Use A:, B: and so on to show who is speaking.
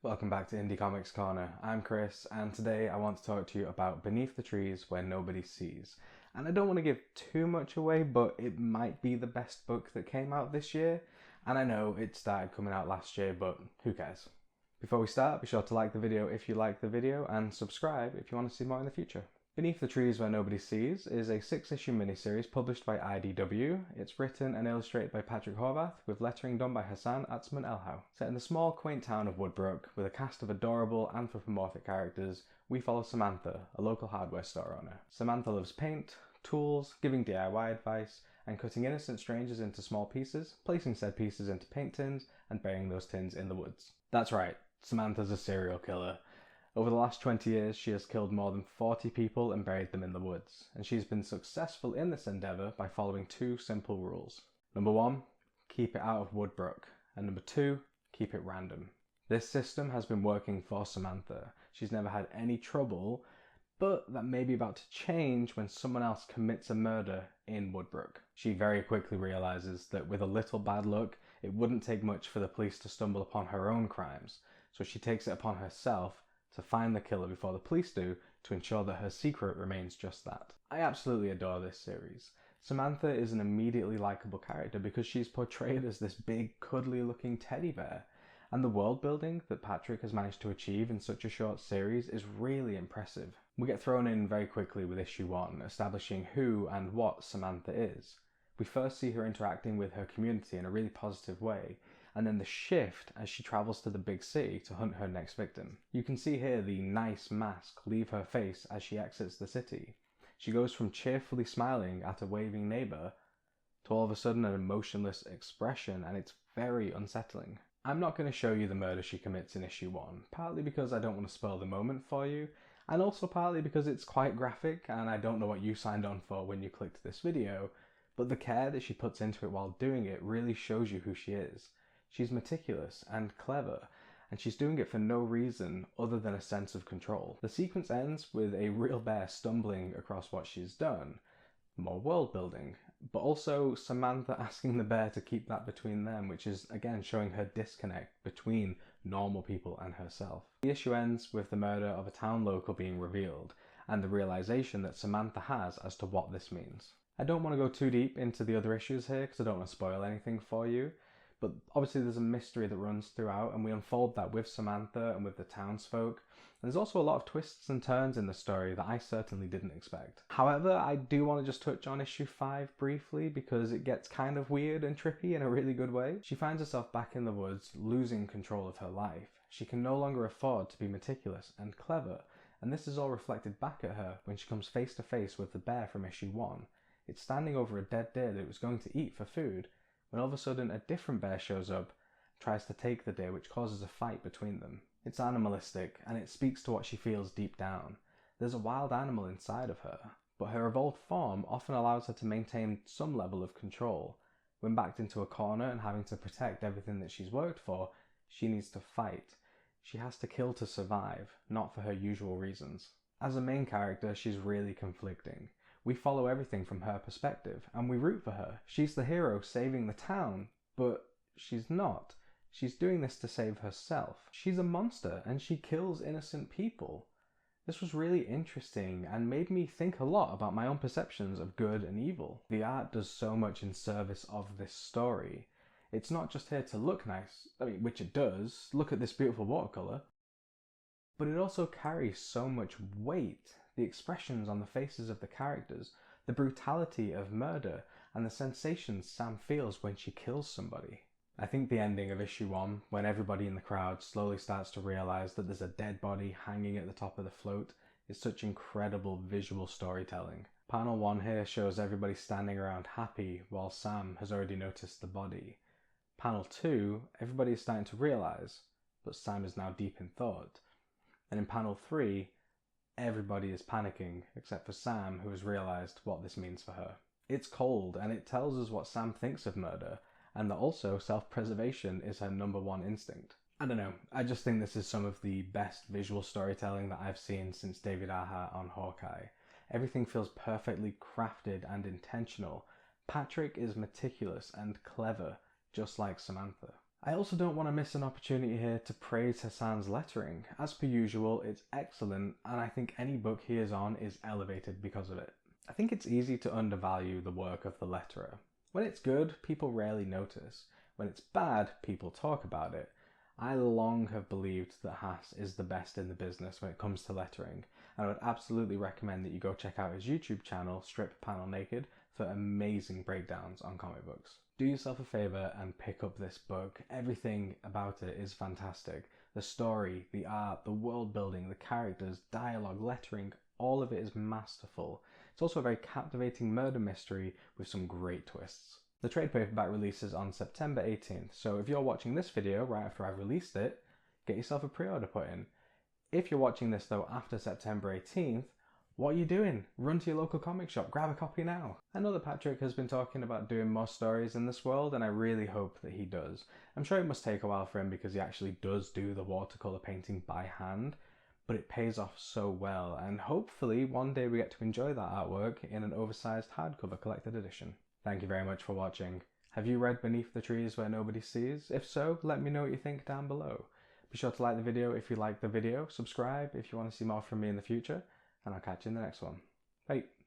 A: Welcome back to Indie Comics Corner. I'm Chris, and today I want to talk to you about Beneath the Trees Where Nobody Sees. And I don't want to give too much away, but it might be the best book that came out this year. And I know it started coming out last year, but who cares? Before we start, be sure to like the video if you like the video, and subscribe if you want to see more in the future. Beneath the Trees Where Nobody Sees is a 6-issue miniseries published by IDW. It's written and illustrated by Patrick Horvath, with lettering done by Hassan, Otsmane-Elhaou. Set in the small, quaint town of Woodbrook, with a cast of adorable, anthropomorphic characters, we follow Samantha, a local hardware store owner. Samantha loves paint, tools, giving DIY advice, and cutting innocent strangers into small pieces, placing said pieces into paint tins, and burying those tins in the woods. That's right, Samantha's a serial killer. Over the last 20 years, she has killed more than 40 people and buried them in the woods, and she's been successful in this endeavour by following 2 simple rules. Number 1, keep it out of Woodbrook, and number 2, keep it random. This system has been working for Samantha. She's never had any trouble, but that may be about to change when someone else commits a murder in Woodbrook. She very quickly realises that with a little bad luck, it wouldn't take much for the police to stumble upon her own crimes, so she takes it upon herself to find the killer before the police do, to ensure that her secret remains just that. I absolutely adore this series. Samantha is an immediately likeable character because she's portrayed as this big, cuddly looking teddy bear, and the world building that Patrick has managed to achieve in such a short series is really impressive. We get thrown in very quickly with issue 1, establishing who and what Samantha is. We first see her interacting with her community in a really positive way, and then the shift as she travels to the big city to hunt her next victim. You can see here the nice mask leave her face as she exits the city. She goes from cheerfully smiling at a waving neighbour to all of a sudden an emotionless expression, and it's very unsettling. I'm not going to show you the murder she commits in issue 1, partly because I don't want to spoil the moment for you, and also partly because it's quite graphic and I don't know what you signed on for when you clicked this video, but the care that she puts into it while doing it really shows you who she is. She's meticulous and clever, and she's doing it for no reason other than a sense of control. The sequence ends with a real bear stumbling across what she's done. More world building, but also Samantha asking the bear to keep that between them, which is again showing her disconnect between normal people and herself. The issue ends with the murder of a town local being revealed, and the realization that Samantha has as to what this means. I don't want to go too deep into the other issues here because I don't want to spoil anything for you. But obviously there's a mystery that runs throughout, and we unfold that with Samantha and with the townsfolk. And there's also a lot of twists and turns in the story that I certainly didn't expect. However, I do want to just touch on issue 5 briefly because it gets kind of weird and trippy in a really good way. She finds herself back in the woods, losing control of her life. She can no longer afford to be meticulous and clever, and this is all reflected back at her when she comes face to face with the bear from issue 1. It's standing over a dead deer that it was going to eat for food, when all of a sudden a different bear shows up and tries to take the deer, which causes a fight between them. It's animalistic, and it speaks to what she feels deep down. There's a wild animal inside of her, but her evolved form often allows her to maintain some level of control. When backed into a corner and having to protect everything that she's worked for, she needs to fight. She has to kill to survive, not for her usual reasons. As a main character, she's really conflicting. We follow everything from her perspective, and we root for her. She's the hero saving the town, but she's not. She's doing this to save herself. She's a monster, and she kills innocent people. This was really interesting and made me think a lot about my own perceptions of good and evil. The art does so much in service of this story. It's not just here to look nice, which it does. Look at this beautiful watercolour. But it also carries so much weight. The expressions on the faces of the characters, the brutality of murder, and the sensations Sam feels when she kills somebody. I think the ending of issue 1, when everybody in the crowd slowly starts to realise that there's a dead body hanging at the top of the float, is such incredible visual storytelling. Panel 1 here shows everybody standing around happy while Sam has already noticed the body. Panel 2, everybody is starting to realise, but Sam is now deep in thought. And in panel 3, everybody is panicking, except for Sam, who has realised what this means for her. It's cold, and it tells us what Sam thinks of murder, and that also self-preservation is her number 1 instinct. I don't know, I just think this is some of the best visual storytelling that I've seen since David Aja on Hawkeye. Everything feels perfectly crafted and intentional. Patrick is meticulous and clever, just like Samantha. I also don't want to miss an opportunity here to praise Hassan's lettering. As per usual, it's excellent, and I think any book he is on is elevated because of it. I think it's easy to undervalue the work of the letterer. When it's good, people rarely notice. When it's bad, people talk about it. I long have believed that Hass is the best in the business when it comes to lettering, and I would absolutely recommend that you go check out his YouTube channel, Strip Panel Naked, for amazing breakdowns on comic books. Do yourself a favour and pick up this book. Everything about it is fantastic. The story, the art, the world building, the characters, dialogue, lettering, all of it is masterful. It's also a very captivating murder mystery with some great twists. The trade paperback releases on September 18th, so if you're watching this video right after I've released it, get yourself a pre-order put in. If you're watching this though after September 18th, what are you doing? Run to your local comic shop, grab a copy now. I know that Patrick has been talking about doing more stories in this world, and I really hope that he does. I'm sure it must take a while for him because he actually does do the watercolour painting by hand, but it pays off so well, and hopefully one day we get to enjoy that artwork in an oversized hardcover collected edition. Thank you very much for watching. Have you read Beneath the Trees Where Nobody Sees? If so, let me know what you think down below. Be sure to like the video if you like the video, subscribe if you want to see more from me in the future, and I'll catch you in the next one. Bye!